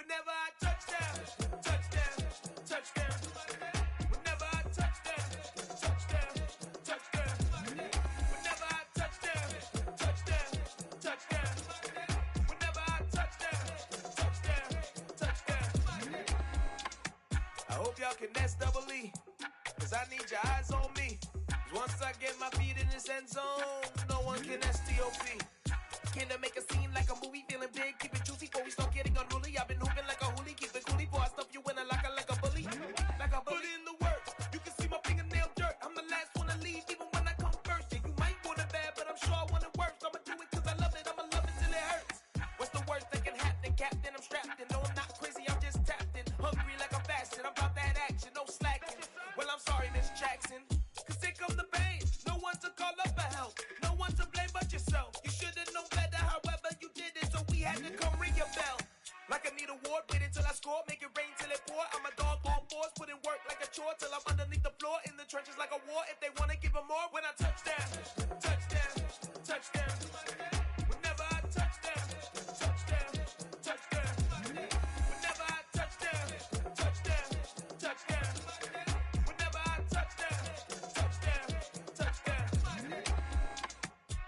Whenever I touch down, touchdown, touchdown. Whenever I touch down, touchdown, touchdown. Whenever I touch down, touchdown, touchdown. Whenever I touch down, touchdown, touchdown. I hope y'all can S-double-E, cause I need your eyes on me. Cause once I get my feet in this end zone, no one can S-T-O-P. Can I make a scene like a movie, feeling big, keep it juicy before we start getting unruly. I've been hooping like a hoolie, keep it coolie before I stuff you in a locker like a bully. Like a bully in the work, you can see my fingernail dirt. I'm the last one to leave, even when I come first. Yeah, you might want it bad, but I'm sure I want it worse. I'ma do it cause I love it, I'ma love it till it hurts. What's the worst that can happen, Captain? I'm strapped in, no I'm not crazy, I'm just tapped in. Hungry like I'm fasting, I'm about that action, no slacking. Well I'm sorry Miss Jackson, cause here come the pain. No one to call up for help, no one to blame but yourself. You should've known better, however you did it, so we had to come ring your bell. Like I need a award, wait until I score, make it rain till it pour. I'm a dog on force, put in work like a chore till I'm underneath the floor, in the trenches like a war. If they wanna give 'em more, when I touch down, touchdown, touchdown. Whenever I touch down, touchdown, touchdown. Whenever I touch down, touchdown, touchdown. Whenever I touch down, touchdown, touchdown.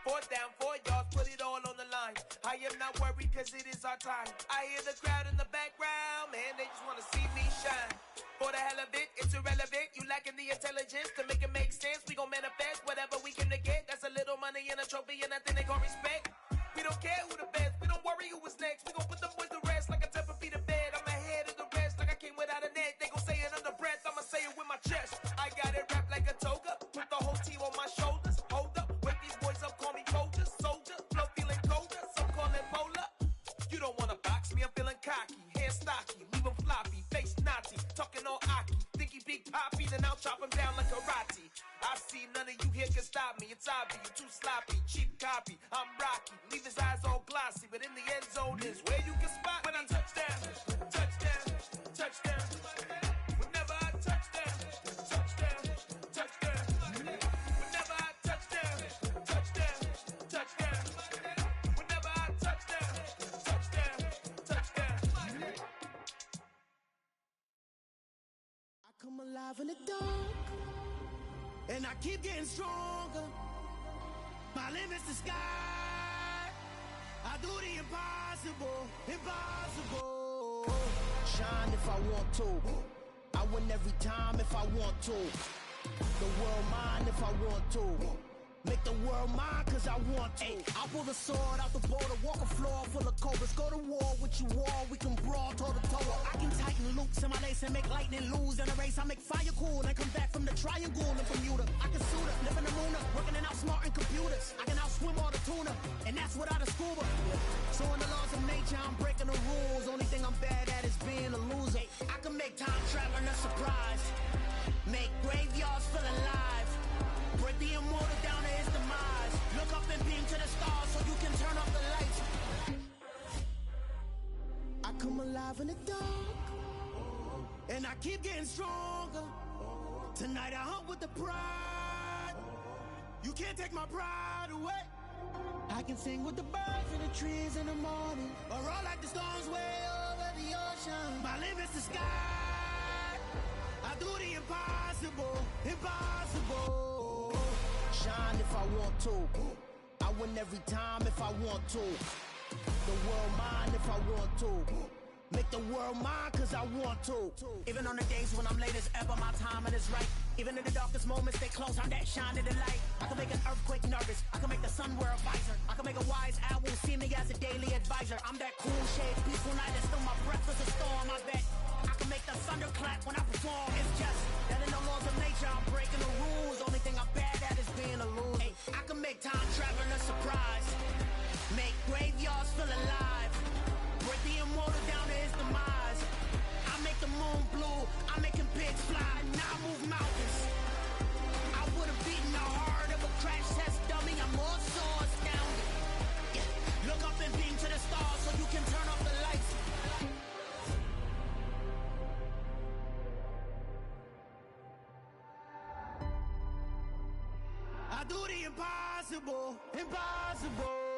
4th down, 4 yards, put it all on the line. I am not worried cause it is our time. I hear the crowd in the background, man, they just wanna see me shine. For the hell of it, it's irrelevant. You lacking the intelligence to make it make sense. We gon' manifest whatever we can to get. That's a little money and a trophy and nothing they gon' respect. We don't care who the best, we don't worry who was next. We gon' put the boys to rest like a temper feet of bed. I'm ahead of the rest like I came without a net. They gon' say it under breath, I'ma say it with my chest. I got it wrapped like a toga, put the whole team on my shoulders. Hold up, wake these boys up, call me Folger, soldier. Flow feeling colder, some call it polar. You don't wanna box me, I'm feeling cocky. Hair stocky, leave him floppy, face naughty. Talking all aki, think he big poppy, then I'll chop him down like karate. I see none of you here can stop me. It's obvious, you too sloppy, cheap copy. I'm Rocky, leave his eyes all glossy, but in the end zone is where you can spot when I touch down, touchdown, touchdown. Whenever I touch down, touchdown, touchdown. Whenever I touch down, touchdown, touchdown. Whenever I touch down, touchdown, touchdown. I come alive in the dark, and I keep getting stronger. My limit's the sky. I do the impossible, impossible. Shine if I want to. I win every time if I want to. The world mine if I want to. Make the world mine cause I want to. I'll pull the sword out the border, walk a floor full of cobras. Go to war with you all, we can brawl toe to toe. I can tighten loops in my lace and make lightning lose in a race. I make fire cool and come back from the triangle in Bermuda. I can suit up, live in the moon, working and outsmarting computers. I can outswim all the tuna, and that's without a scuba. So in the laws of nature, I'm breaking the rules. Only thing I'm bad at is being a loser. I can make time traveling a surprise, make graveyards feel alive. Break the immortal down to his demise. Look up and beam to the stars so you can turn off the lights. I come alive in the dark, and I keep getting stronger. Tonight I hunt with the pride. You can't take my pride away. I can sing with the birds and the trees in the morning, or roll like the storms way over the ocean. My limit's the sky. I do the impossible, impossible. Shine if I want to. I win every time if I want to. The world mine if I want to. Make the world mine cause I want to. Even on the days when I'm late as ever, my timing is right. Even in the darkest moments, stay close, I'm that shining the light. I can make an earthquake nervous, I can make the sun wear a visor. I can make a wise owl see me as a daily advisor. I'm that cool shade, peaceful night, and still my breath is a storm. I bet I can make the thunder clap when I perform. It's just that in the laws of nature, I'm breaking the rules. Only thing I'm bad at is being a loser. I can make time traveling a surprise, make graveyards feel alive. Break the immortal down to his demise. I make the moon blue, I make him pigs fly. Now I move mountains. I would've beaten the heart of a crash test dummy. I'm more so astounded. Yeah. Look up and beam to the stars so you can turn off the lights. I do the impossible, impossible.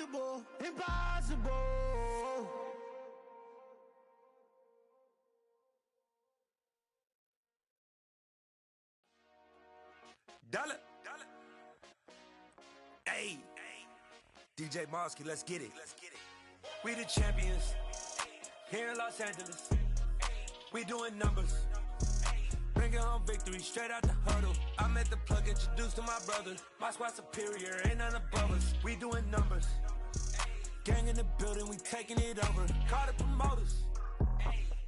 impossible, impossible. Dollar. Hey, DJ Mosky, let's get it. We the champions here in Los Angeles. We doing numbers. Bringing home victory straight out the huddle. I met the plug, introduced to my brothers. My squad superior, ain't none above us. We doing numbers. Gang in the building, we taking it over. Call the promoters.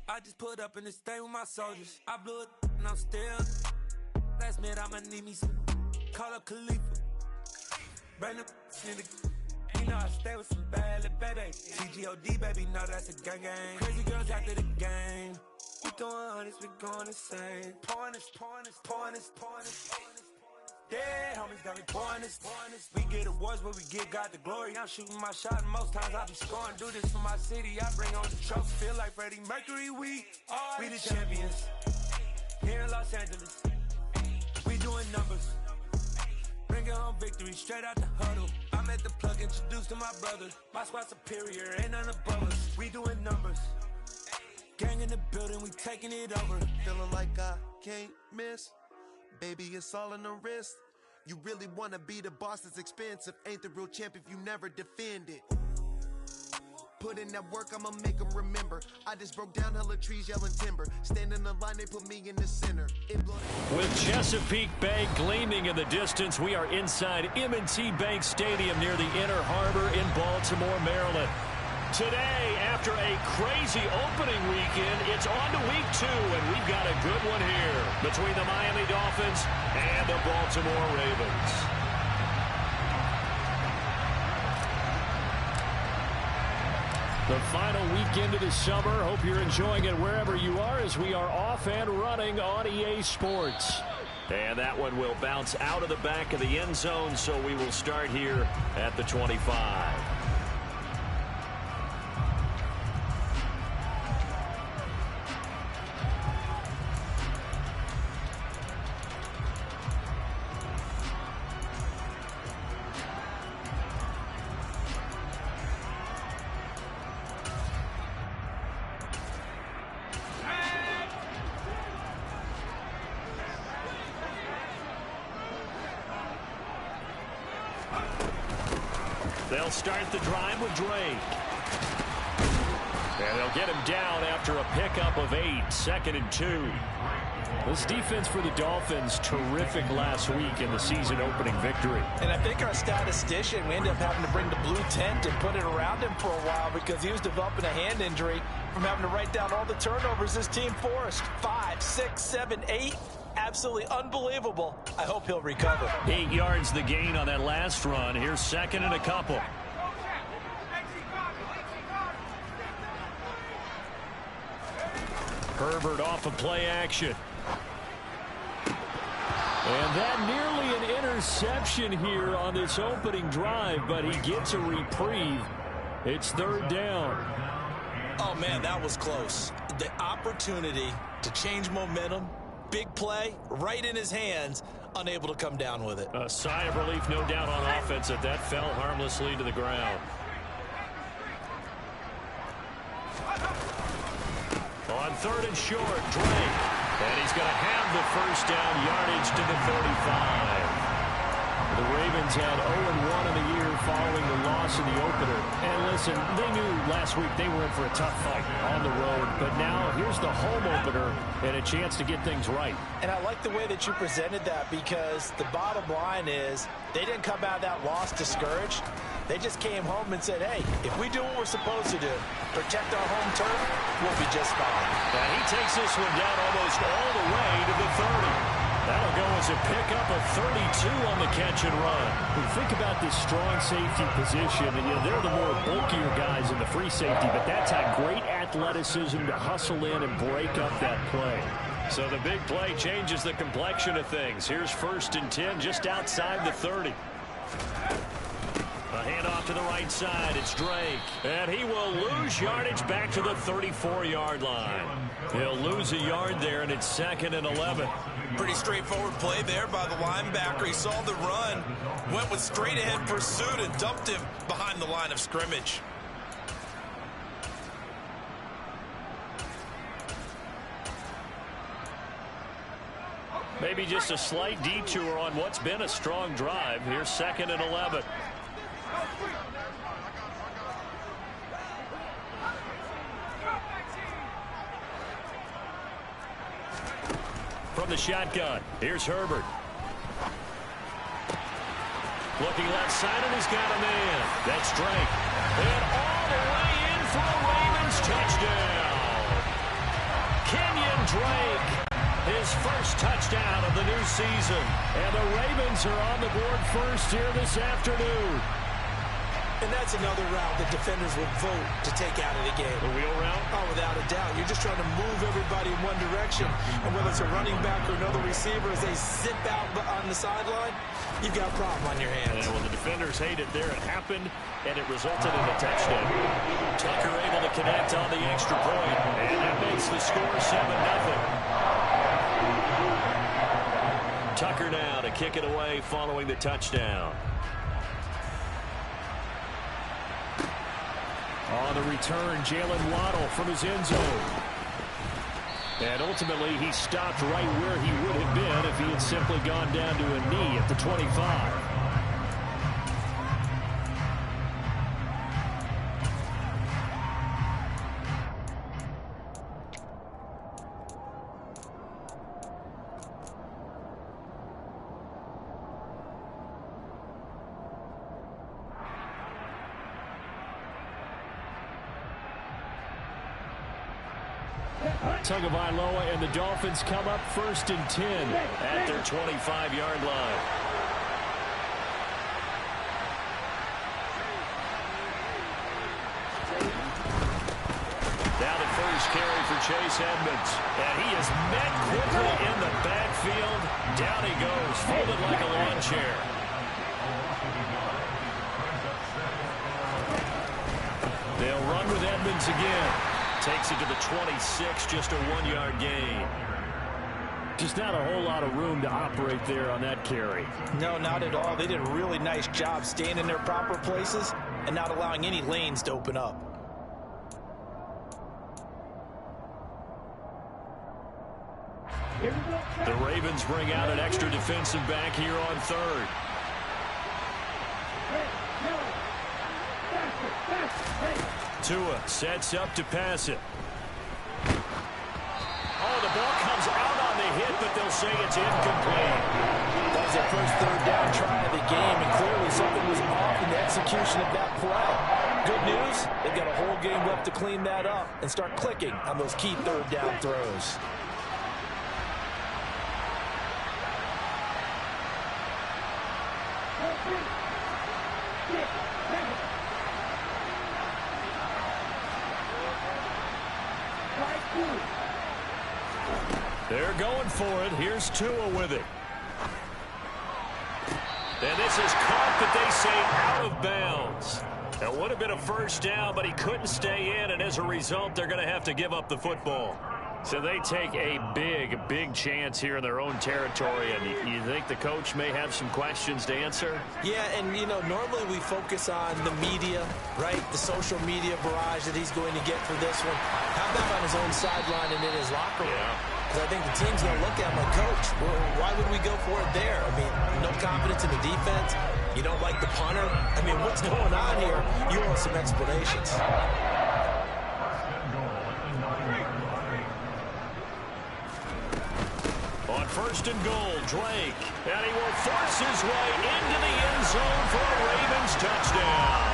I just put up in this thing with my soldiers. I blew it and I'm still. Last minute I'ma need me some. Call up Khalifa. Brand new in the. You know I stay with some bad little baby. TGOD baby, know that's a gang gang. Crazy girls after the game. We doing hundreds, we going insane. Pouring this. Yeah, homies got me pouring this. We get awards, but we give God the glory. I'm shooting my shot, and most times I be scoring. Do this for my city, I bring on the trophy. Feel like Freddie Mercury, we the champions here in Los Angeles. We doing numbers. Bringing home victory straight out the huddle. I met the plug, introduced to my brothers. My squad superior, ain't none above us. We doing numbers. Gang in the building, we taking it over. Feeling like I can't miss. Baby, it's all in the wrist. You really wanna be the boss, it's expensive. Ain't the real champ if you never defend it. Put in that work, I'ma make them remember. I just broke down hella trees, yelling timber. Standing in the line, they put me in the center. With Chesapeake Bay gleaming in the distance, we are inside M&T Bank Stadium near the Inner Harbor in Baltimore, Maryland. Today, after a crazy opening weekend, it's on to week 2, and we've got a good one here between the Miami Dolphins and the Baltimore Ravens. The final weekend of the summer. Hope you're enjoying it wherever you are as we are off and running on EA Sports. And that one will bounce out of the back of the end zone, so we will start here at the 25. They'll start the drive with Drake. And they'll get him down after a pickup of 8, 2nd and 2. This defense for the Dolphins, terrific last week in the season opening victory. And I think our statistician, we ended up having to bring the blue tent and put it around him for a while because he was developing a hand injury from having to write down all the turnovers this team forced. 5, 6, 7, 8. Absolutely unbelievable. I hope he'll recover. 8 yards the gain on that last run. Here's 2nd and a couple. Herbert off of play action. And that nearly an interception here on this opening drive, but he gets a reprieve. It's 3rd down. Oh, man, that was close. The opportunity to change momentum, big play, right in his hands, unable to come down with it. A sigh of relief, no doubt, on offense that fell harmlessly to the ground. On 3rd and short, Drake. And he's going to have the 1st down, yardage to the 35. The Ravens had 0-1 in the year following the loss in the opener. And listen, they knew last week they were in for a tough fight on the road. But now here's the home opener and a chance to get things right. And I like the way that you presented that because the bottom line is they didn't come out of that loss discouraged. They just came home and said, hey, if we do what we're supposed to do, protect our home turf, we'll be just fine. And he takes this one down almost all the way to the 30. That'll go as a pickup of 32 on the catch and run. When you think about this strong safety position, and they're the more bulkier guys in the free safety, but that's had great athleticism to hustle in and break up that play. So the big play changes the complexion of things. Here's 1st and 10 just outside the 30. A handoff to the right side. It's Drake. And he will lose yardage back to the 34-yard line. He'll lose a yard there, and it's 2nd and 11. Pretty straightforward play there by the linebacker. He saw the run, went with straight-ahead pursuit, and dumped him behind the line of scrimmage. Maybe just a slight detour on what's been a strong drive. Here's 2nd and 11. From the shotgun, here's Herbert. Looking left side, and he's got a man. That's Drake. And all the way in for a Ravens touchdown. Kenyon Drake, his first touchdown of the new season. And the Ravens are on the board first here this afternoon. And that's another route that defenders will vote to take out of the game. The wheel route? Oh, without a doubt. You're just trying to move everybody in one direction. And whether it's a running back or another receiver, as they zip out on the sideline, you've got a problem on your hands. Yeah, well, the defenders hate it there. It happened, and it resulted in a touchdown. Tucker able to connect on the extra point, and that makes the score 7-0. Tucker now to kick it away following the touchdown. On the return, Jalen Waddle from his end zone. And ultimately, he stopped right where he would have been if he had simply gone down to a knee at the 25. Tagovailoa and the Dolphins come up 1st and 10 at their 25-yard line. Now the first carry for Chase Edmonds. And he is met quickly in the backfield. Down he goes, folded like a lawn chair. They'll run with Edmonds again. Takes it to the 26, just a 1-yard gain. Just not a whole lot of room to operate there on that carry. No, not at all. They did a really nice job staying in their proper places and not allowing any lanes to open up. The Ravens bring out an extra defensive back here on 3rd. Tua sets up to pass it. Oh, the ball comes out on the hit, but they'll say it's incomplete. That was their first 3rd down try of the game, and clearly something was off in the execution of that play. Good news, they've got a whole game left to clean that up and start clicking on those key 3rd down throws. They're going for it. Here's Tua with it. And this is caught, but they say out of bounds. It would have been a first down, but he couldn't stay in, and as a result, they're going to have to give up the football. So they take a big chance here in their own territory, and you think the coach may have some questions to answer? Yeah, and, you know, normally we focus on the media, right? The social media barrage that he's going to get for this one. How about on his own sideline and in his locker room? Yeah. Because I think the team's going to look at him like, Coach, well, why would we go for it there? I mean, no confidence in the defense. You don't like the punter. I mean, what's going on here? You want some explanations. On 1st and goal, Drake. And he will force his way into the end zone for a Ravens touchdown.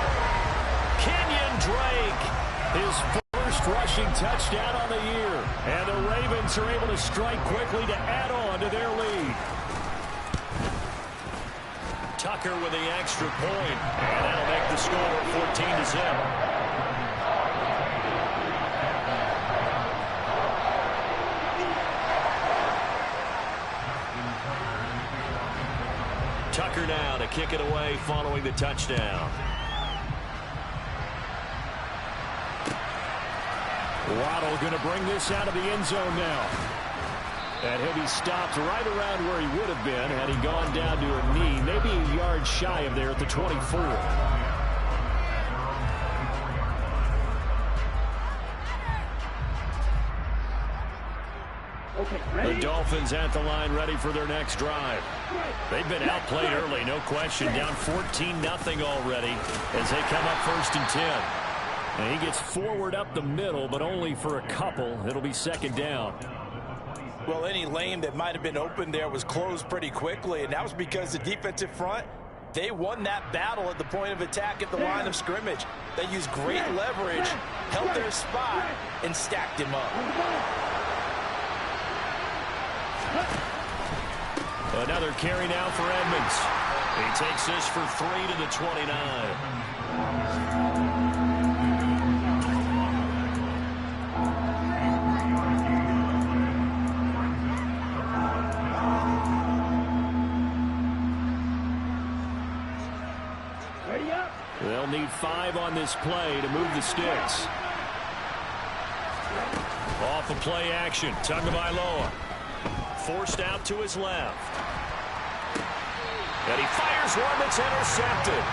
Kenyon Drake, his first rushing touchdown on the year. And the Ravens are able to strike quickly to add on to their lead. Tucker with the extra point. And that'll make the score 14-0. Tucker center now to kick it away following the touchdown. Waddle going to bring this out of the end zone now. And he'll be stopped right around where he would have been had he gone down to a knee, maybe a yard shy of there at the 24. The Dolphins at the line ready for their next drive. They've been outplayed early, no question. Down 14-0 already as they come up 1st and 10. And he gets forward up the middle, but only for a couple. It'll be 2nd down. Well, any lane that might have been open there was closed pretty quickly, and that was because the defensive front, they won that battle at the point of attack at the line of scrimmage. They used great leverage, held their spot, and stacked him up. Another carry now for Edmonds. He takes this for 3 to the 29. They'll need 5 on this play to move the sticks. Off the play action. Tagovailoa. Forced out to his left. And he fires one that's intercepted.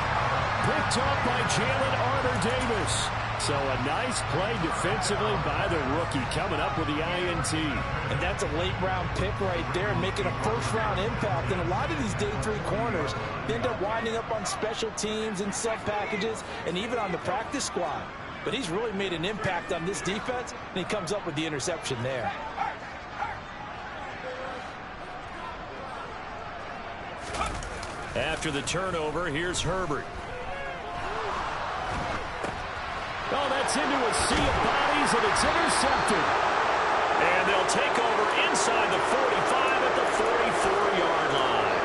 Picked up by Jalen Armour-Davis. So a nice play defensively by the rookie coming up with the INT. And that's a late-round pick right there, making a first-round impact. And a lot of these day 3 corners end up winding up on special teams and sub-packages and even on the practice squad. But he's really made an impact on this defense, and he comes up with the interception there. After the turnover, here's Herbert. Oh, that's into a sea of bodies, and it's intercepted. And they'll take over inside the 45 at the 44-yard line.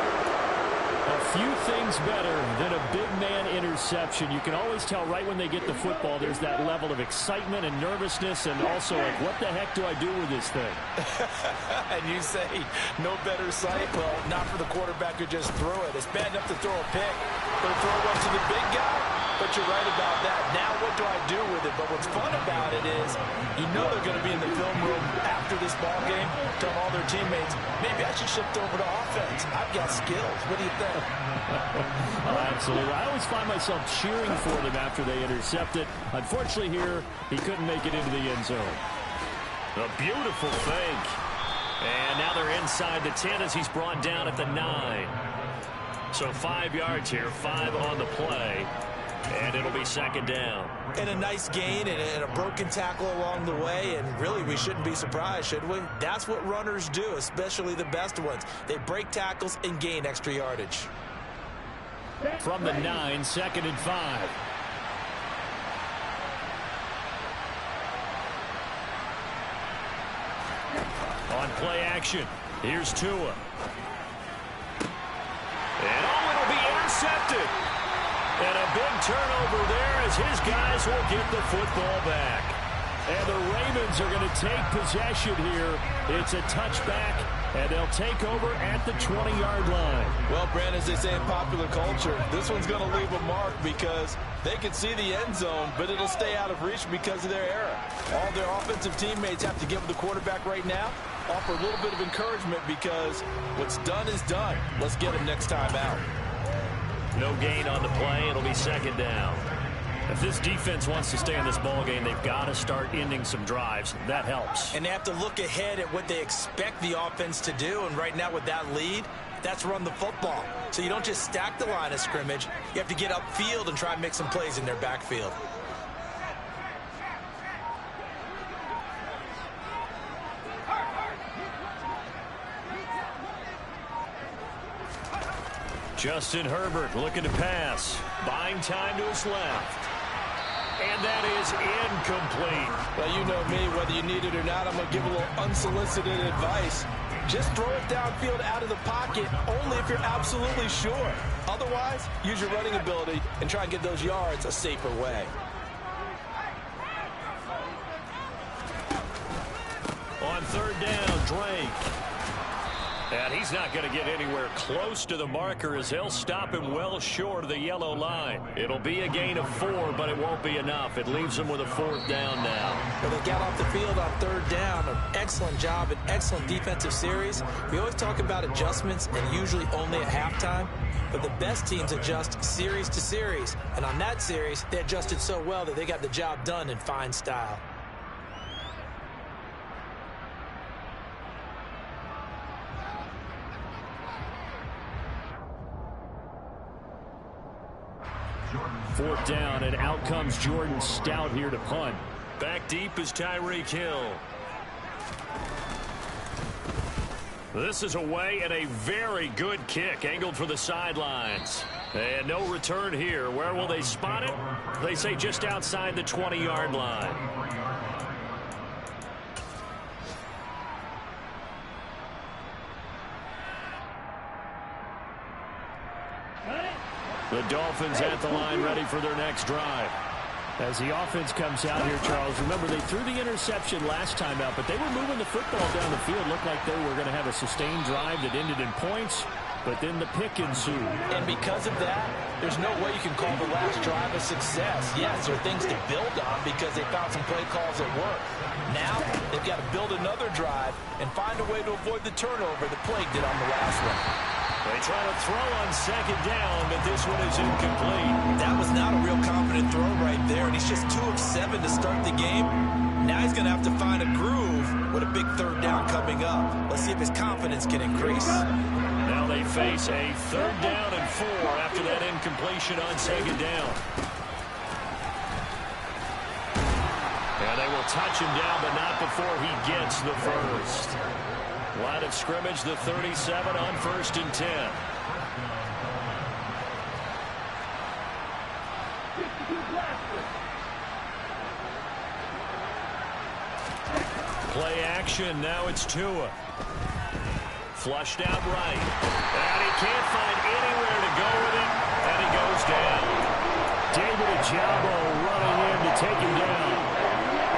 A few things better than a big man interception. You can always tell right when they get the football, there's that level of excitement and nervousness, and also like, what the heck do I do with this thing? And you say, no better sight? Well, not for the quarterback who just threw it. It's bad enough to throw a pick, but to throw one to the big guy? But you're right about that. Now what do I do with it? But what's fun about it is you know they're going to be in the film room after this ball game, telling all their teammates, maybe I should shift over to offense. I've got skills. What do you think? Oh, absolutely. I always find myself cheering for them after they intercept it. Unfortunately here, he couldn't make it into the end zone. A beautiful fake. And now they're inside the 10 as he's brought down at the 9. So 5 yards here, 5 on the play. And it'll be 2nd down. And a nice gain and a broken tackle along the way. And really, we shouldn't be surprised, should we? That's what runners do, especially the best ones. They break tackles and gain extra yardage. From the 9, 2nd and 5. On play action, here's Tua. And it'll be intercepted. And a big turnover there as his guys will get the football back. And the Ravens are going to take possession here. It's a touchback, and they'll take over at the 20-yard line. Well, Brandon, as they say in popular culture, this one's going to leave a mark because they can see the end zone, but it'll stay out of reach because of their error. All their offensive teammates have to give the quarterback right now, offer a little bit of encouragement because what's done is done. Let's get him next time out. No gain on the play. It'll be 2nd down. If this defense wants to stay in this ballgame, they've got to start ending some drives. That helps. And they have to look ahead at what they expect the offense to do. And right now with that lead, that's run the football. So you don't just stack the line of scrimmage. You have to get upfield and try and make some plays in their backfield. Justin Herbert looking to pass. Buying time to his left. And that is incomplete. Well, you know me, whether you need it or not, I'm going to give a little unsolicited advice. Just throw it downfield out of the pocket only if you're absolutely sure. Otherwise, use your running ability and try and get those yards a safer way. On 3rd down, Drake. And he's not going to get anywhere close to the marker as they'll stop him well short of the yellow line. It'll be a gain of 4, but it won't be enough. It leaves them with a 4th down now. But they got off the field on 3rd down. An excellent job, an excellent defensive series. We always talk about adjustments and usually only at halftime. But the best teams adjust series to series. And on that series, they adjusted so well that they got the job done in fine style. Fourth down, and out comes Jordan Stout here to punt. Back deep is Tyreek Hill. This is away, and a very good kick angled for the sidelines. And no return here. Where will they spot it? They say just outside the 20-yard line. The Dolphins at the line ready for their next drive. As the offense comes out here, Charles, remember they threw the interception last time out, but they were moving the football down the field. Looked like they were going to have a sustained drive that ended in points, but then the pick ensued. And because of that, there's no way you can call the last drive a success. Yes, there are things to build on because they found some play calls that work. Now, they've got to build another drive and find a way to avoid the turnover the play did on the last one. They try to throw on 2nd down, but this one is incomplete. That was not a real confident throw right there, and he's just 2 of 7 to start the game. Now he's going to have to find a groove with a big 3rd down coming up. Let's see if his confidence can increase. Now they face a 3rd down and 4 after that incompletion on 2nd down. And they will touch him down, but not before he gets the first. Line of scrimmage, the 37 on 1st and 10. Play action, now it's Tua. Flushed out right. And he can't find anywhere to go with it, and he goes down. David Ojabo running in to take him down.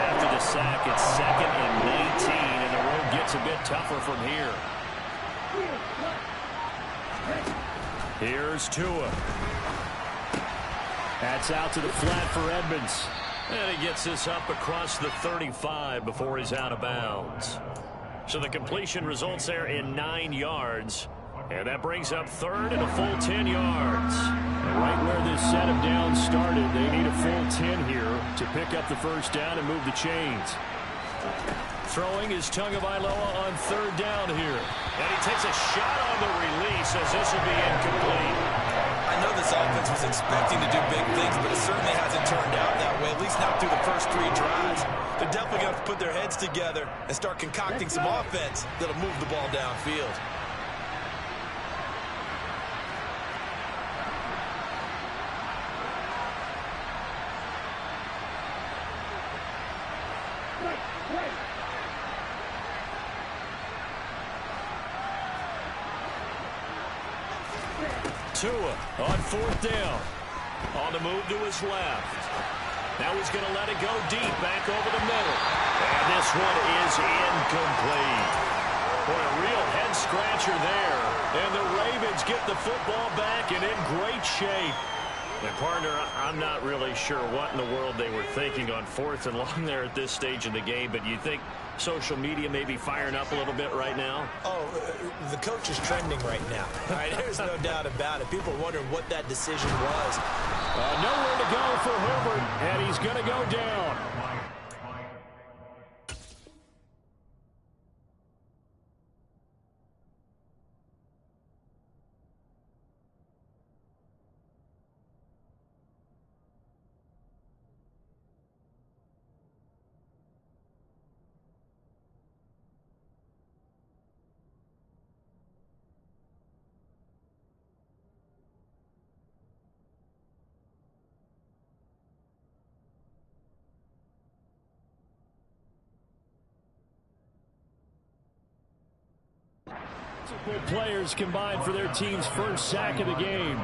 After the sack, it's 2nd and 19, and the road gets a bit tougher from here. Here's Tua. That's out to the flat for Edmonds. And he gets this up across the 35 before he's out of bounds. So the completion results there in 9 yards. And that brings up 3rd and a full 10 yards. And right where this set of downs started, they need a full 10 here to pick up the first down and move the chains. Throwing is Tagovailoa on 3rd down here. And he takes a shot on the release as this will be incomplete. I know this offense was expecting to do big things, but it certainly hasn't turned out that way, at least not through the first 3 drives. They're definitely going to have to put their heads together and start concocting some offense that'll move the ball downfield. Tua on 4th down. On the move to his left. Now he's going to let it go deep, back over the middle. And this one is incomplete. Boy, a real head-scratcher there. And the Ravens get the football back and in great shape. And, partner, I'm not really sure what in the world they were thinking on 4th and long there at this stage in the game, but you think social media may be firing up a little bit right now? Oh, the coach is trending right now. All right, there's no doubt about it. People are wondering what that decision was. Nowhere to go for Herbert, and he's going to go down. Multiple players combined for their team's first sack of the game.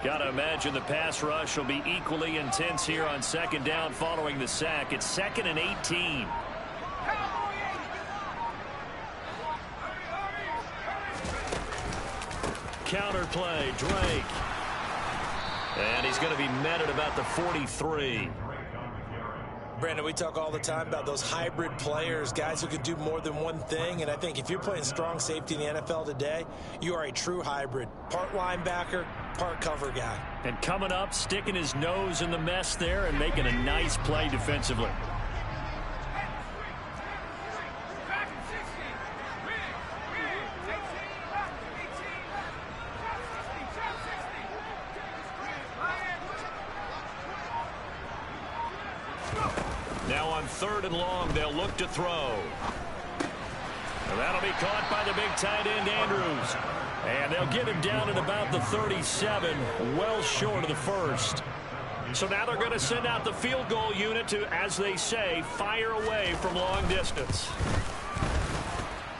Gotta imagine the pass rush will be equally intense here on second down following the sack. It's 2nd and 18. Counter play, Drake. And he's going to be met at about the 43. Brandon, we talk all the time about those hybrid players, guys who can do more than one thing. And I think if you're playing strong safety in the NFL today, you are a true hybrid. Part linebacker, part cover guy. And coming up, sticking his nose in the mess there and making a nice play defensively. Now on 3rd and long, they'll look to throw. And that'll be caught by the big tight end, Andrews. And they'll get him down at about the 37, well short of the first. So now they're going to send out the field goal unit to, as they say, fire away from long distance.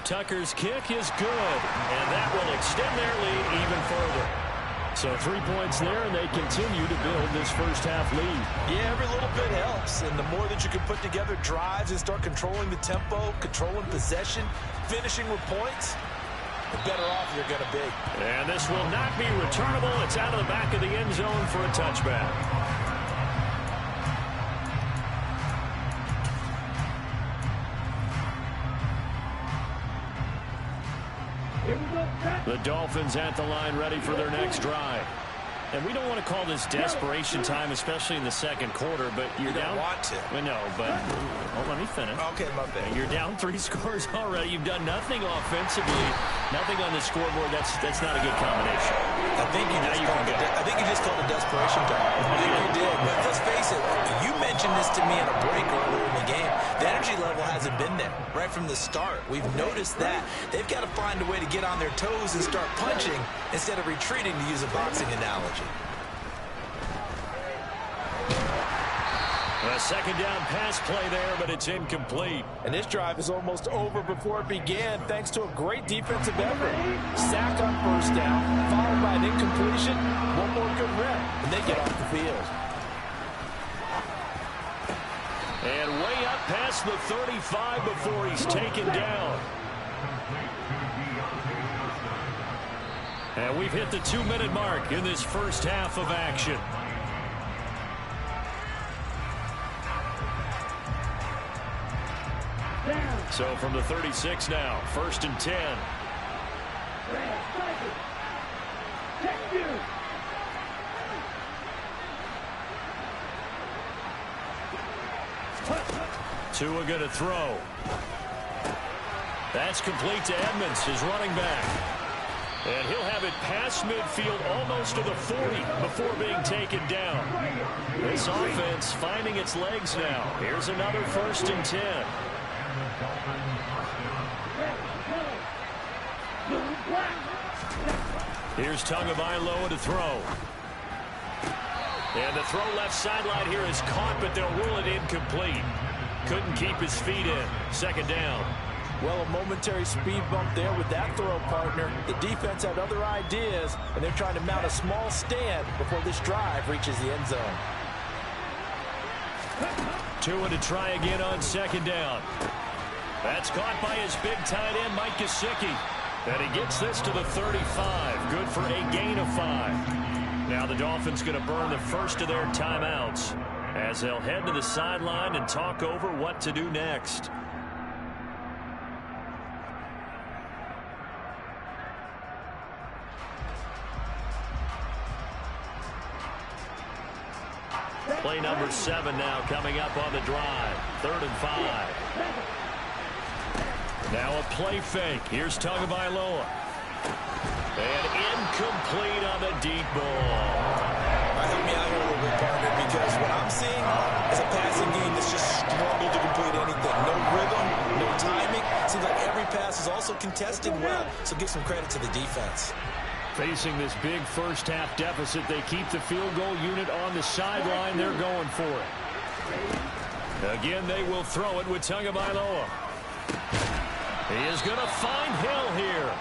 Tucker's kick is good, and that will extend their lead even further. So 3 points there, and they continue to build this first half lead. Yeah, every little bit helps. And the more that you can put together drives and start controlling the tempo, controlling possession, finishing with points, the better off you're going to be. And this will not be returnable. It's out of the back of the end zone for a touchback. The Dolphins at the line, ready for their next drive. And we don't want to call this desperation time, especially in the second quarter, but you're down. You don't want to. I know, but let me finish. Okay, my bad. You're down 3 scores already. You've done nothing offensively, nothing on the scoreboard. That's not a good combination. I think you just called it desperation time. I think you did. But let's face it, you mentioned this to me in a break earlier in the game. The energy level hasn't been there right from the start. We've noticed that. They've got to find a way to get on their toes and start punching instead of retreating, to use a boxing analogy. A second down pass play there, but it's incomplete. And this drive is almost over before it began, thanks to a great defensive effort. Sack on first down, followed by an incompletion, one more good rep, and they get off the field. And way up past the 35 before he's taken down. And we've hit the 2-minute mark in this first half of action. So from the 36 now, 1st and 10. Tua going to throw. That's complete to Edmonds, his running back. And he'll have it past midfield almost to the 40 before being taken down. This offense finding its legs now. Here's another 1st and 10. Here's Tagovailoa to throw. And the throw left sideline here is caught, but they'll rule it incomplete. Couldn't keep his feet in. 2nd down. Well, a momentary speed bump there with that throw, partner. The defense had other ideas, and they're trying to mount a small stand before this drive reaches the end zone. Tua to try again on 2nd down. That's caught by his big tight end, Mike Gesicki. And he gets this to the 35. Good for a gain of 5. Now the Dolphins going to burn the first of their timeouts as they'll head to the sideline and talk over what to do next. Play number 7 now coming up on the drive. 3rd and 5. Now a play fake. Here's Tagovailoa. And incomplete on the deep ball. Help me out here a little bit, partner, because what I'm seeing is a passing game that's just struggled to complete anything. No rhythm, no timing. Seems like every pass is also contested well, so give some credit to the defense. Facing this big first half deficit, they keep the field goal unit on the sideline. They're going for it. Again, they will throw it with Tagovailoa. He is going to find Hill here.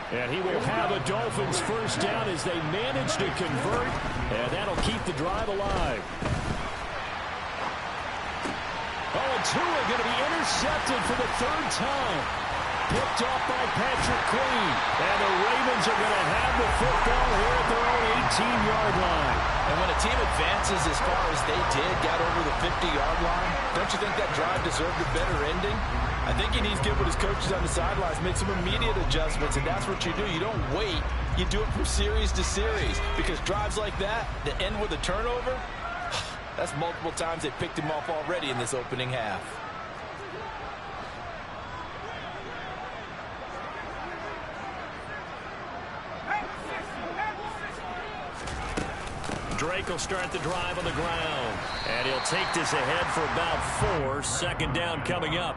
And he will have a Dolphins first down as they manage to convert, and that'll keep the drive alive. Oh, and Tua going to be intercepted for the third time. Picked off by Patrick Queen. And the Ravens are going to have the football here at their own 18-yard line. And when a team advances as far as they did, got over the 50-yard line, don't you think that drive deserved a better ending? I think he needs to get with his coaches on the sidelines, make some immediate adjustments, and that's what you do. You don't wait. You do it from series to series, because drives like that end with a turnover, that's multiple times they picked him off already in this opening half. Drake will start the drive on the ground. And he'll take this ahead for about 4. Second down coming up.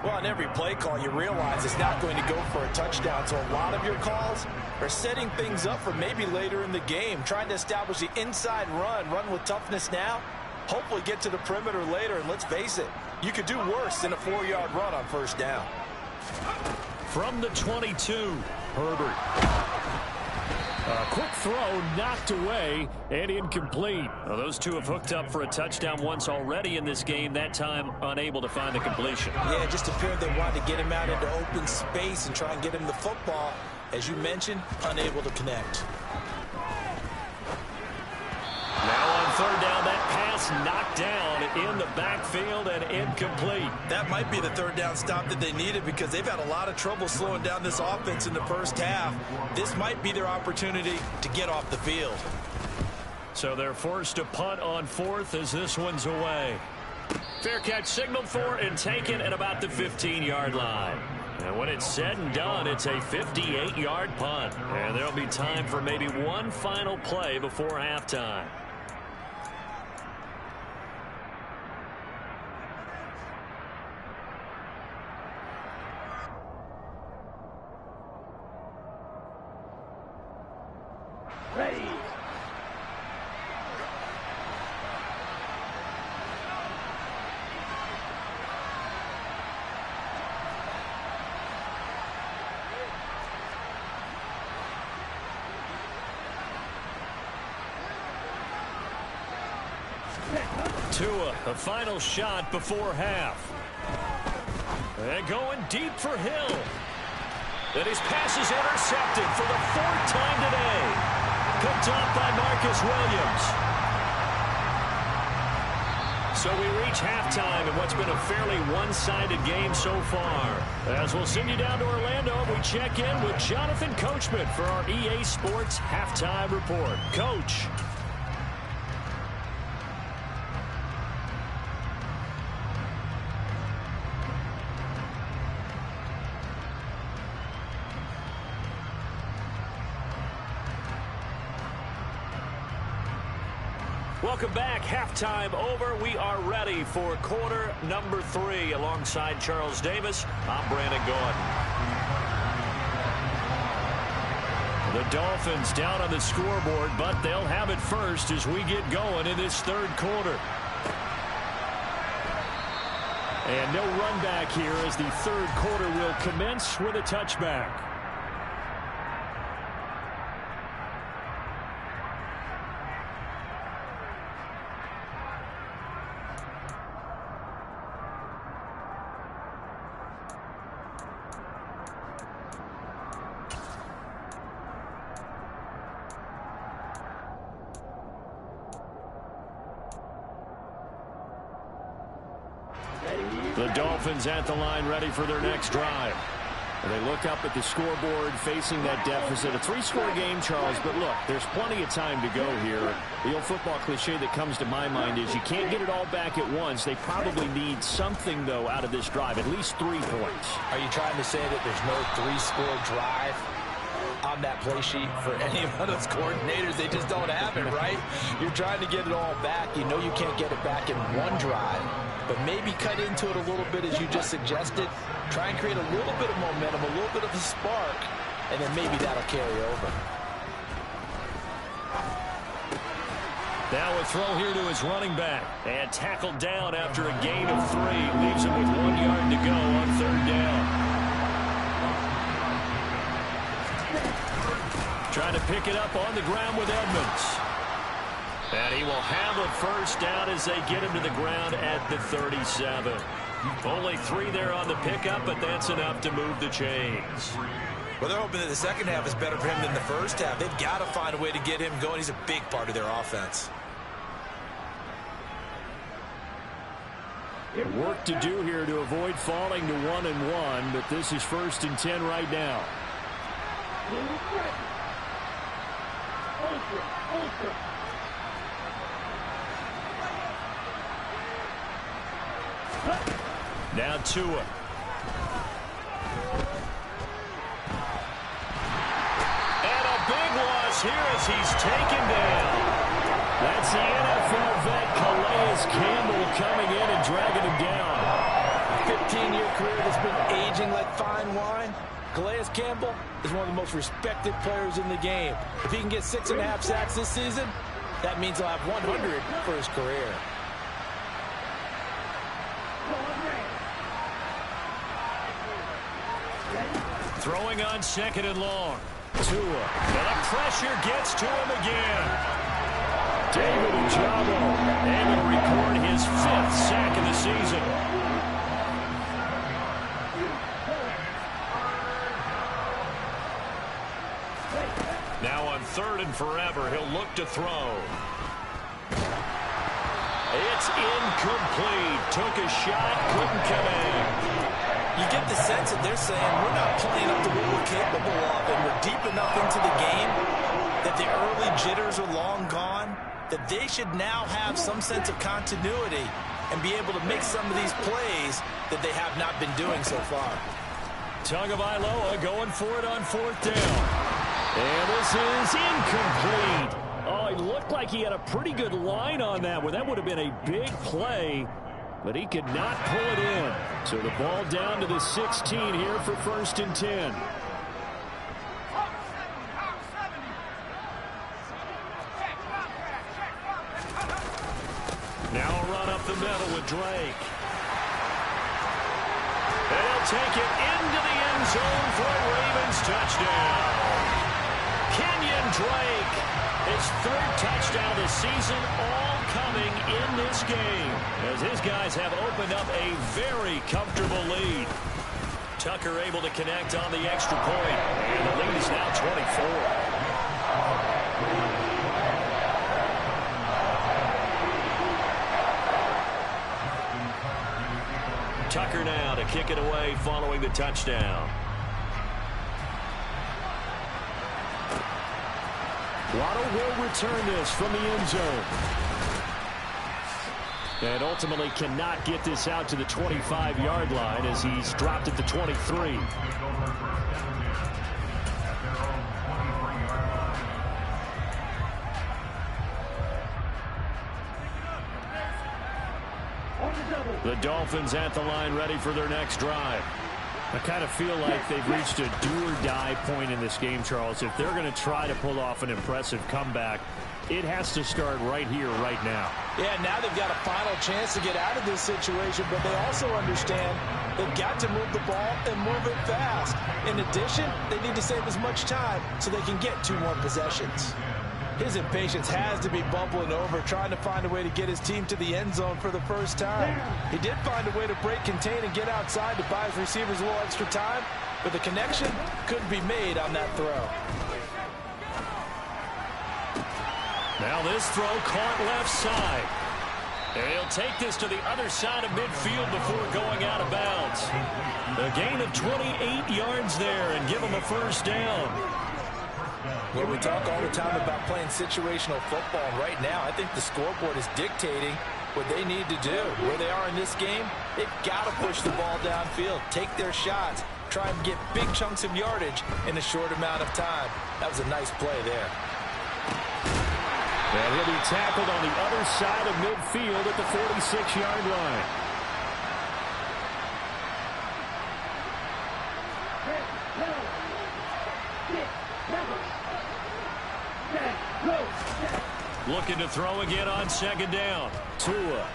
Well, on every play call, you realize it's not going to go for a touchdown. So a lot of your calls are setting things up for maybe later in the game, trying to establish the inside run with toughness now, hopefully get to the perimeter later. And let's face it, you could do worse than a 4-yard run on first down. From the 22, Herbert. A quick throw knocked away and incomplete. Well, those two have hooked up for a touchdown once already in this game, that time unable to find the completion. Yeah, it just appeared they wanted to get him out into open space and try and get him the football. As you mentioned, unable to connect. Now on third down, that pass knocked down in the backfield and incomplete. That might be the third down stop that they needed, because they've had a lot of trouble slowing down this offense in the first half. This might be their opportunity to get off the field. So they're forced to punt on fourth as this one's away. Fair catch signaled for and taken at about the 15-yard line. And when it's said and done, it's a 58-yard punt. And there'll be time for maybe one final play before halftime. Ready. Tua, a final shot before half. And going deep for Hill. And his pass is intercepted for the 4th time today. Picked off by Marcus Williams. So we reach halftime in what's been a fairly one-sided game so far. As we'll send you down to Orlando, we check in with Jonathan Coachman for our EA Sports Halftime Report. Coach. Welcome back. Halftime over. We are ready for quarter number 3. Alongside Charles Davis, I'm Brandon Gordon. The Dolphins down on the scoreboard, but they'll have it first as we get going in this third quarter. And no run back here as the third quarter will commence with a touchback. The Dolphins at the line ready for their next drive. And they look up at the scoreboard facing that deficit. A 3-score game, Charles, but look, there's plenty of time to go here. The old football cliche that comes to my mind is you can't get it all back at once. They probably need something, though, out of this drive, at least 3 points. Are you trying to say that there's no 3-score drive on that play sheet for any of those coordinators? They just don't have it, right? You're trying to get it all back. You know you can't get it back in one drive, but maybe cut into it a little bit as you just suggested. Try and create a little bit of momentum, a little bit of a spark, and then maybe that'll carry over. Now a throw here to his running back. And tackled down after a gain of 3. Leaves him with 1 yard to go on third down. trying to pick it up on the ground with Edmonds. And he will have a first down as they get him to the ground at the 37. Only 3 there on the pickup, but that's enough to move the chains. Well, they're hoping that the second half is better for him than the first half. They've got to find a way to get him going. He's a big part of their offense. Work to do here to avoid falling to 1-1, but this is 1st and 10 right now. Now Tua. And a big loss here as he's taken down. That's the NFL vet Calais Campbell coming in and dragging him down. 15-year career that's been aging like fine wine. Calais Campbell is one of the most respected players in the game. If he can get 6.5 sacks this season, that means he'll have 100 for his career. Throwing on 2nd and long. Tua. And the pressure gets to him again. David Gotw able to record his 5th sack of the season. Now on 3rd and forever, he'll look to throw. It's incomplete. Took a shot, couldn't connect. You get the sense that they're saying we're not playing up to what we're capable of, and we're deep enough into the game that the early jitters are long gone, that they should now have some sense of continuity and be able to make some of these plays that they have not been doing so far. Tagovailoa going for it on 4th down. And this is incomplete. Oh, it looked like he had a pretty good line on that one. That would have been a big play, but he could not pull it in. So the ball down to the 16 here for 1st and 10. Now a run up the middle with Drake. They'll take it into the end zone for a Ravens touchdown. Kenyon Drake, his 3rd touchdown of the season, all coming in this game as his guys have opened up a very comfortable lead. Tucker able to connect on the extra point, and the lead is now 24. Tucker now to kick it away following the touchdown. Gotw will return this from the end zone. And ultimately cannot get this out to the 25-yard line as he's dropped at the 23. The Dolphins at the line ready for their next drive. I kind of feel like they've reached a do-or-die point in this game, Charles. If they're going to try to pull off an impressive comeback, it has to start right here, right now. Yeah, now they've got a final chance to get out of this situation, but they also understand they've got to move the ball and move it fast. In addition, they need to save as much time so they can get 2 more possessions. His impatience has to be bubbling over, trying to find a way to get his team to the end zone for the first time. He did find a way to break contain and get outside to buy his receivers a little extra time, but the connection couldn't be made on that throw. Now this throw caught left side. And he'll take this to the other side of midfield before going out of bounds. A gain of 28 yards there and give him a first down. Well, we talk all the time about playing situational football. Right now, I think the scoreboard is dictating what they need to do. Where they are in this game, they've got to push the ball downfield, take their shots, try and get big chunks of yardage in a short amount of time. That was a nice play there. And he'll be tackled on the other side of midfield at the 46-yard line. Looking to throw again on 2nd down. Tua.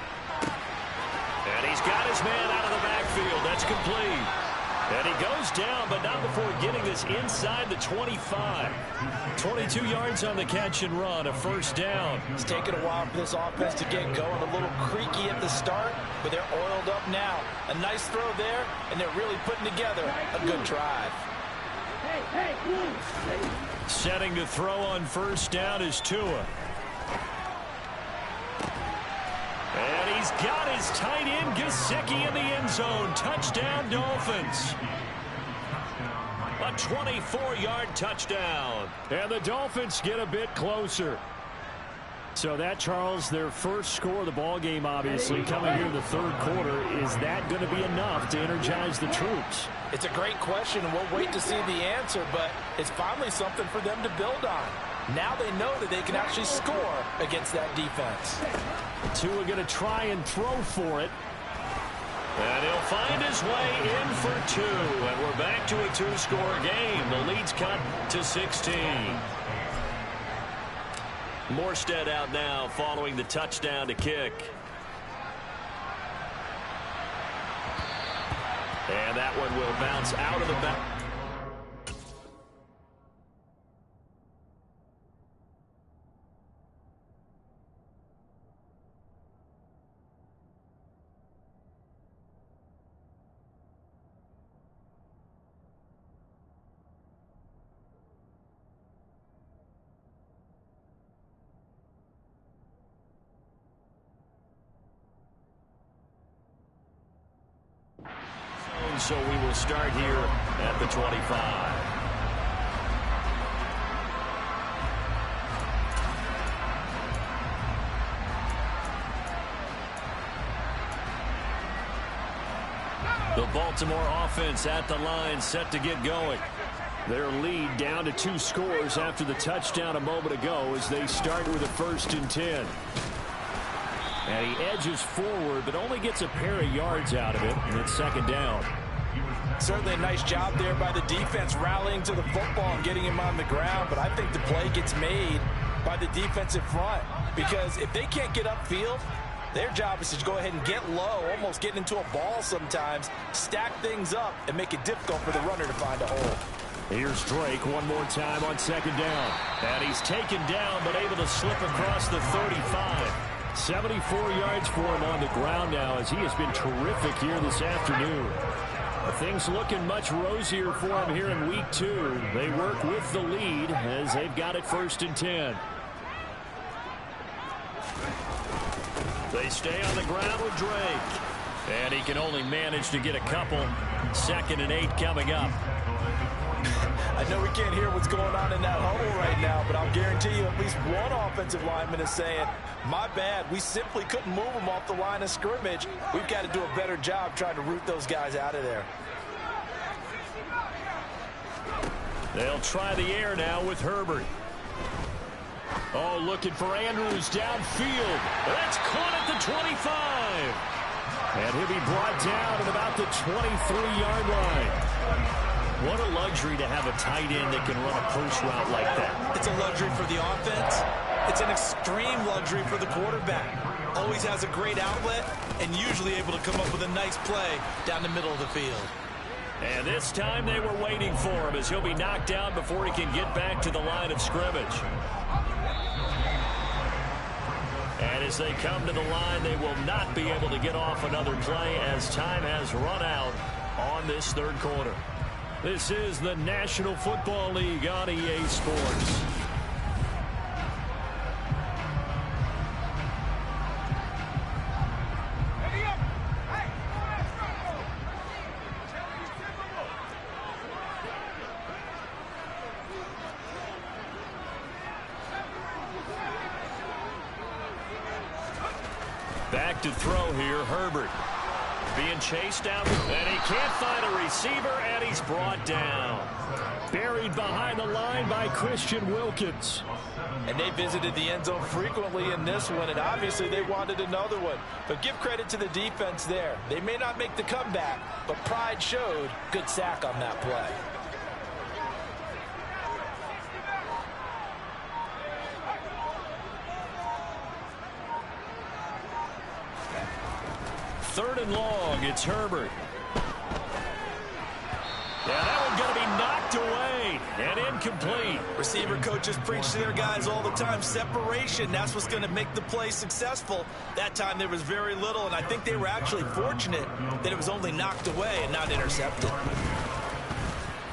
And he's got his man out of the backfield. That's complete. And he goes down, but not before getting this inside the 25. 22 yards on the catch and run, a first down. It's taken a while for this offense to get going. A little creaky at the start, but they're oiled up now. A nice throw there, and they're really putting together a good drive. Setting to throw on first down is Tua. And he's got his tight end Gesicki in the end zone. Touchdown, Dolphins. A 24-yard touchdown. And the Dolphins get a bit closer. So that, Charles, their first score of the ball game, obviously, coming here in the third quarter. Is that going to be enough to energize the troops? It's a great question, and we'll wait to see the answer, but it's finally something for them to build on. Now they know that they can actually score against that defense. Tua going to try and throw for it. And he'll find his way in for two. And we're back to a two-score game. The lead's cut to 16. Morstead out now following the touchdown to kick. And that one will bounce out of the back. So we will start here at the 25. The Baltimore offense at the line, set to get going. Their lead down to 2 scores after the touchdown a moment ago as they start with a 1st and 10. And he edges forward, but only gets a pair of yards out of it, and it's 2nd down. Certainly a nice job there by the defense rallying to the football and getting him on the ground, but I think the play gets made by the defensive front because if they can't get upfield, their job is to go ahead and get low, almost get into a ball sometimes, stack things up, and make it difficult for the runner to find a hole. Here's Drake one more time on 2nd down. And he's taken down, but able to slip across the 35. 74 yards for him on the ground now as he has been terrific here this afternoon. Things looking much rosier for him here in week 2. They work with the lead as they've got it 1st and 10. They stay on the ground with Drake. And he can only manage to get a couple. 2nd and 8 coming up. I know we can't hear what's going on in that huddle right now, but I'll guarantee you at least one offensive lineman is saying, my bad, we simply couldn't move them off the line of scrimmage. We've got to do a better job trying to root those guys out of there. They'll try the air now with Herbert. Oh, looking for Andrews downfield. That's caught at the 25. And he'll be brought down at about the 23-yard line. What a luxury to have a tight end that can run a post route like that. It's a luxury for the offense. It's an extreme luxury for the quarterback. Always has a great outlet and usually able to come up with a nice play down the middle of the field. And this time they were waiting for him as he'll be knocked down before he can get back to the line of scrimmage. And as they come to the line, they will not be able to get off another play as time has run out on this third quarter. This is the National Football League on EA Sports. Back to throw here, Herbert. Being chased out, and he can't find a receiver, and he's brought down. Buried behind the line by Christian Wilkins. And they visited the end zone frequently in this one, and obviously they wanted another one. But give credit to the defense there. They may not make the comeback, but pride showed. Good sack on that play. Third and long, it's Herbert. Receiver coaches preach to their guys all the time. Separation, that's what's going to make the play successful. That time there was very little, and I think they were actually fortunate that it was only knocked away and not intercepted.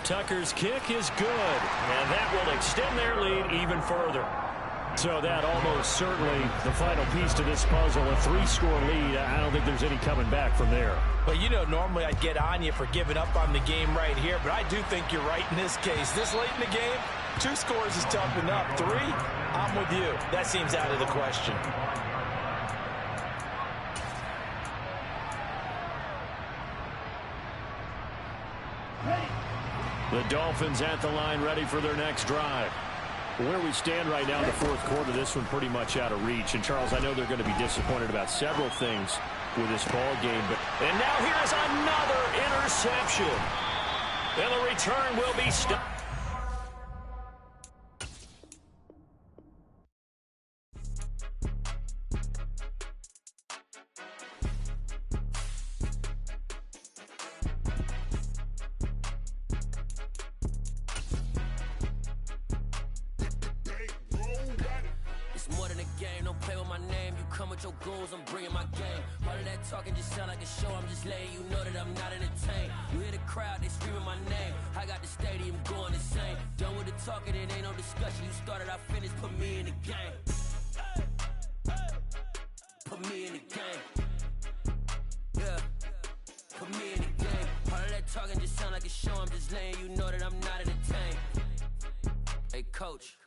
Tucker's kick is good, and that will extend their lead even further. So that almost certainly the final piece to this puzzle, a 3-score lead. I don't think there's any coming back from there. Well, you know, normally I'd get on you for giving up on the game right here, but I do think you're right in this case. This late in the game, 2 scores is tough enough. 3, I'm with you. That seems out of the question. The Dolphins at the line, ready for their next drive. Where we stand right now in the fourth quarter, this one pretty much out of reach. And, Charles, I know they're going to be disappointed about several things with this ball game. And now here's another interception. And the return will be stopped. Your goals, I'm bringing my game. All of that talking just sound like a show. I'm just letting you know that I'm not entertained. You hear the crowd, they screaming my name. I got the stadium going insane. Done with the talking, it ain't no discussion. You started, I finished, put me in the game. Put me in the game. Yeah. Put me in the game. All of that talking just sound like a show. I'm just letting you know that I'm not entertained. Hey, coach.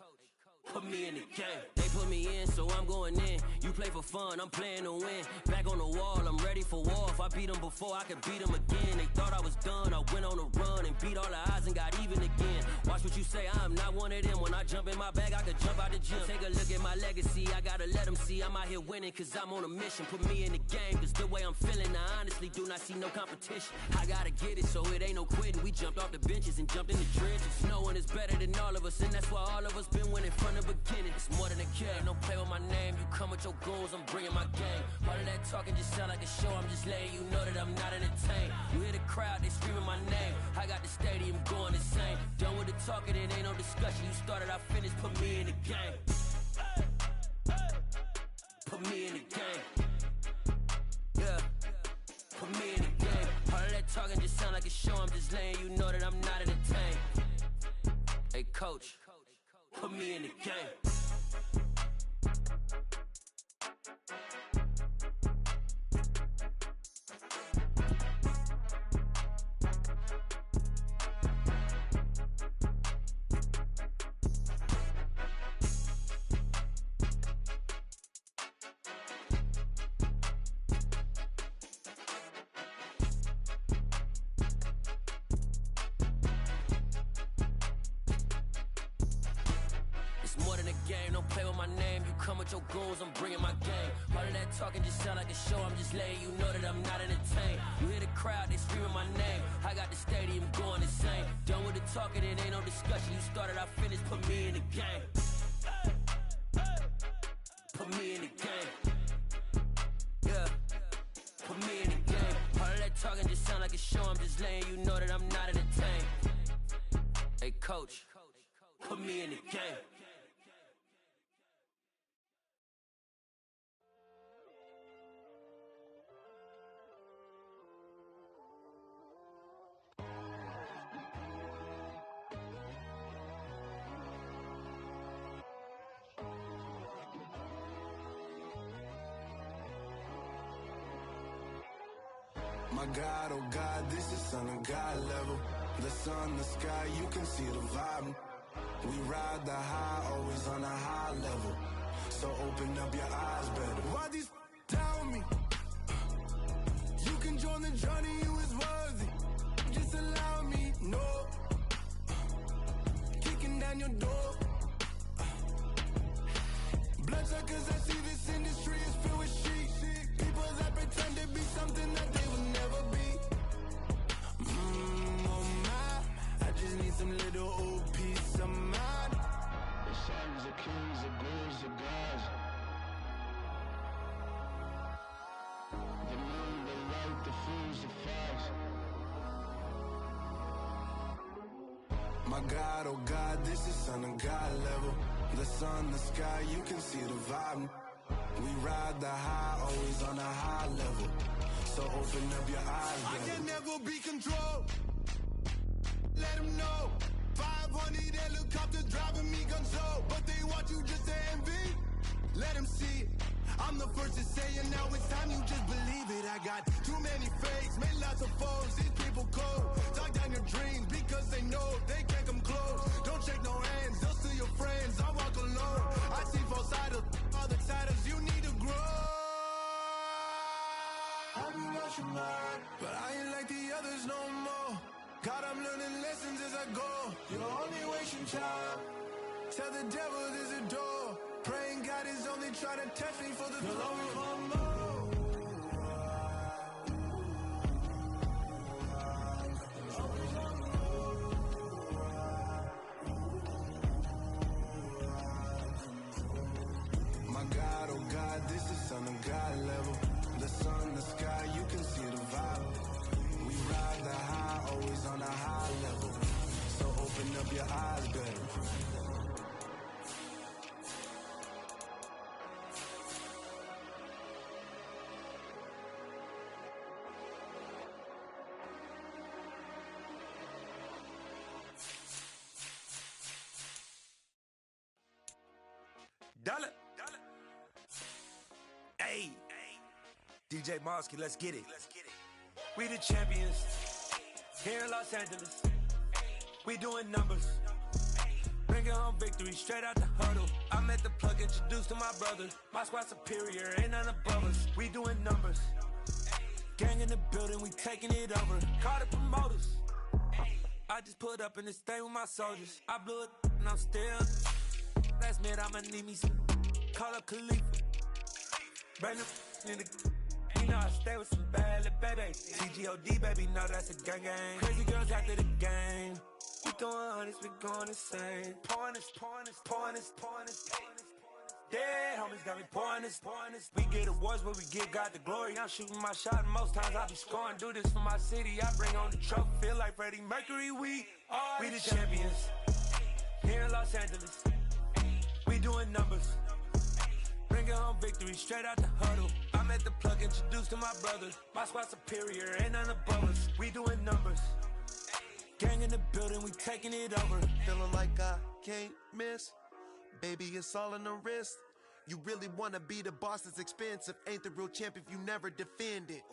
Put me in the game. They put me in, so I'm going in. You play for fun, I'm playing to win. Back on the wall, I'm ready for war. If I beat them before, I could beat them again. They thought I was done, I went on a run and beat all the odds and got even again. Watch what you say, I'm not one of them. When I jump in my bag, I could jump out the gym. Take a look at my legacy, I gotta let them see I'm out here winning, cause I'm on a mission. Put me in the game, cause the way I'm feeling, I honestly do not see no competition. I gotta get it, so it ain't no quitting. We jumped off the benches and jumped in the trenches. No one is better than all of us, and that's why all of us been winning from the beginning. It's more than a game, don't play with my name. You come with your goals, I'm bringing my game. All of that talking just sound like a show. I'm just letting you know that I'm not entertained. You hear the crowd, they screaming my name. I got the stadium going insane. Done with the talking, it ain't no discussion. You started, I finished, put me in the game. Put me in the game. Yeah. Put me in the game. All of that talking just sound like a show. I'm just letting you know that I'm not entertained. Hey, coach. Put me in the game. More than a game, don't play with my name. You come with your goals, I'm bringing my game. All of that talking just sound like a show. I'm just letting you know that I'm not entertained. You hear the crowd, they screaming my name. I got the stadium going insane. Done with the talking, it ain't no discussion. You started, I finished, put me in the game. Put me in the game. Yeah. Put me in the game. All of that talking just sound like a show. I'm just letting you know that I'm not entertained. Hey, coach. Put me in the game. My God, oh God, this is Son of God level. The sun, the sky, you can see the vibe. We ride the high, always on a high level. So open up your eyes better. Why these tell me? You can join the journey, you is worthy. Just allow me, no. Kicking down your door. Bloodsuckers, I see this industry is filled with sheep. People that pretend to be something that they will never be. Oh my, I just need some little old peace of mind. The sons of kings, the ghouls, the gods. The moon, the light, the fools, the fogs. My God, oh God, this is son of God level. The sun, the sky, you can see the vibe. We ride the high, always on a high level. So open up your eyes, baby. I can never be controlled. Let them know. 500 helicopters driving me gonzo. But they want you just to envy. Let them see it. I'm the first to say it, now it's time you just believe it. I got too many fakes, made lots of foes. These people cold. Talk down your dreams because they know they can't come close. Don't shake no hands, they'll steal your friends. I walk alone. I see falsettos, other siders, you need to grow. I've been rushing mine, but I ain't like the others no more. God, I'm learning lessons as I go. You're only wasting time. Tell the devil there's a door. Praying God is only trying to test me for the glory of more. My God, oh God, this is son of God level. The sun, the sky, you can see the vibe. We ride the high, always on a high level. So open up your eyes, baby. Dollar. Hey. DJ Mosky, let's get it. We the champions. Here in Los Angeles. We doing numbers. Bringing home victory straight out the huddle. I'm at the plug, introduced to my brother. My squad superior, ain't none above us. We doing numbers. Gang in the building, we taking it over. Call the promoters. I just put up in this thing with my soldiers. I blew it and I'm still. Last minute I'ma need me some. Call up Khalifa. Bring them in the. You know I stay with some bad little baby. TGOD baby, know that's a gang gang. Crazy girls after the game. We throwing hundreds, we going insane. Pouring this. Dead homies got me pouring this. We get awards, but we give God the glory. I'm shooting my shot, and most times I be scoring. Do this for my city, I bring on the trophy. Feel like Freddie Mercury, we the champions. Here in Los Angeles. We doing numbers. Bringing home victory straight out the huddle. I'm at the plug, introduced to my brother. My squad superior, ain't none above us. We doing numbers. Gang in the building, we taking it over. Feeling like I can't miss. Baby, it's all in the wrist. You really wanna be the boss, that's expensive. Ain't the real champ if you never defend it.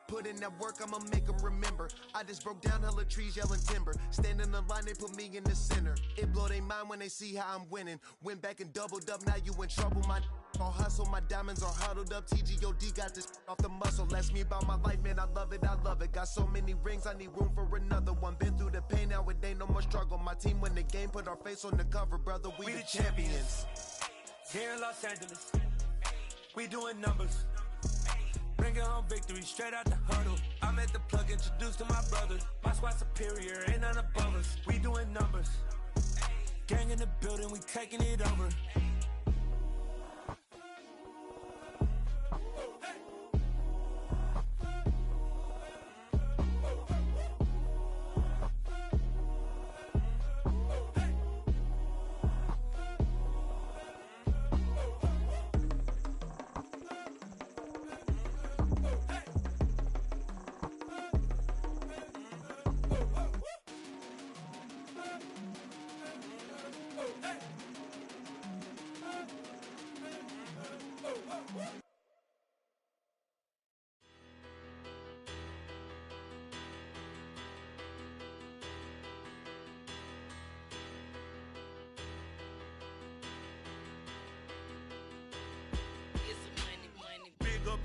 Put in that work, I'ma make them remember. I just broke down hella trees, yelling timber. Stand in the line, they put me in the center. It blow their mind when they see how I'm winning. Went back and doubled up, now you in trouble. My all hustle, my diamonds are huddled up. TGOD got this off the muscle. Ask me about my life, man, I love it. Got so many rings, I need room for another one. Been through the pain, now it ain't no more struggle. My team win the game, put our face on the cover, brother. We the champions. Here in Los Angeles. We doing numbers. Bringing home victory straight out the huddle. I'm at the plug, introduced to my brother. My squad superior, ain't none above us. We doing numbers. Gang in the building, we taking it over.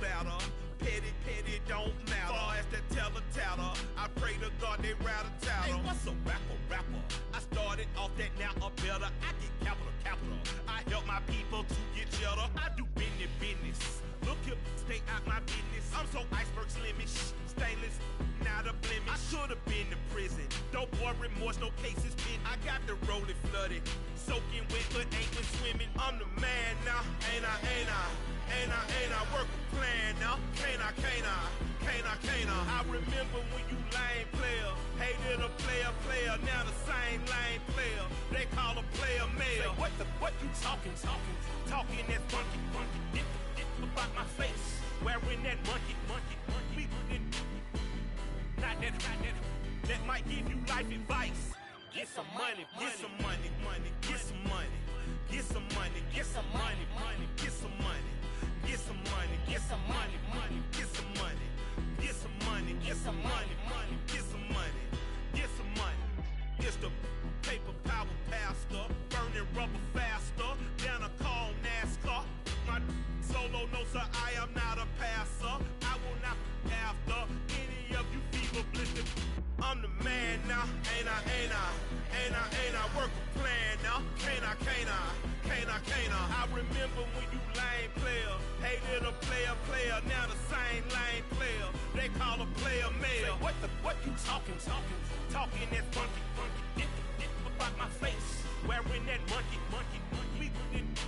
Battle. Petty don't matter. Far as the teller, I pray to God they rattle tattle. Hey, what's a rapper? I started off that, now I'm better. I get capital. I help my people to get cheddar. I do business. Look here, stay out my business. I'm so iceberg slimish, stainless, not a blemish. I should've been to prison. Don't boy remorse, no cases pinned. I got the rolling flooded, soaking wet, but ain't been swimming. I'm the man now, ain't I? Work a plan now, can't I? I remember when you lame player hating Hated a player, now the same lame player. They call a player male. Say, what you talking that funky. Get about my face. Wearing that monkey. We didn't. Not that. That might give you life advice. Get some money, get some money, get some money, get some money, get some money, get some money, get some money, get some money, get some money, get some money, get some money, get some money, get some money. It's the paper power pastor, burning rubber faster than a car on NASCAR. My solo no sir, I am not a passer. I will not after any of you fever blistered. I'm the man now, ain't I? Work a plan now, can't I? I remember when you lame player, hated a player, now the same lame player. They call a player male. Say, what you talking that funky. Get about my face, wearing that monkey. We didn't.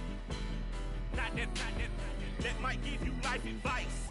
Not that. That might give you life advice.